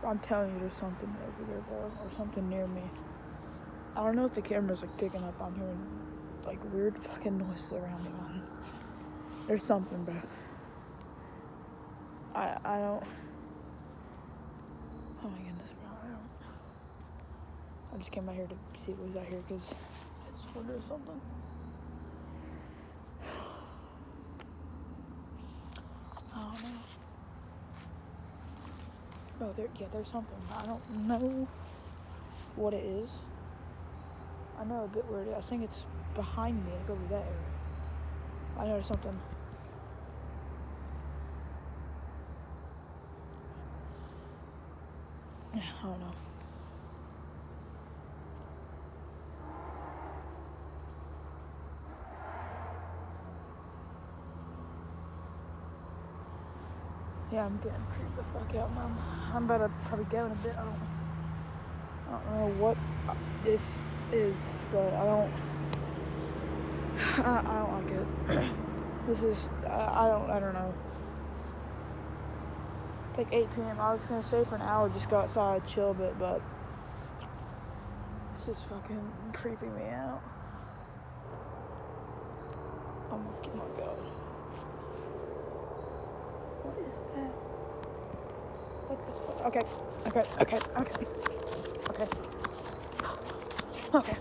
I'm telling you, there's something over there, bro, or something near me. I don't know if the camera's like picking up. I'm hearing like weird fucking noises around me, man. There's something, bro. I don't. Oh my goodness, bro. I just came out here to see what was out here because I just wonder if something. I don't know. Oh, there's something. I don't know what it is. I know a bit where it is. I think it's behind me, like over there. I know there's something. I don't know. Yeah, I'm getting creeped the fuck out, man. I'm about to probably go in a bit. I don't know what this is, but I don't like it. This is, I don't know. It's like 8 p.m. I was gonna stay for an hour, just go outside, chill a bit, but this is fucking creeping me out. Oh my god. What is that? What the fuck? Okay. Okay.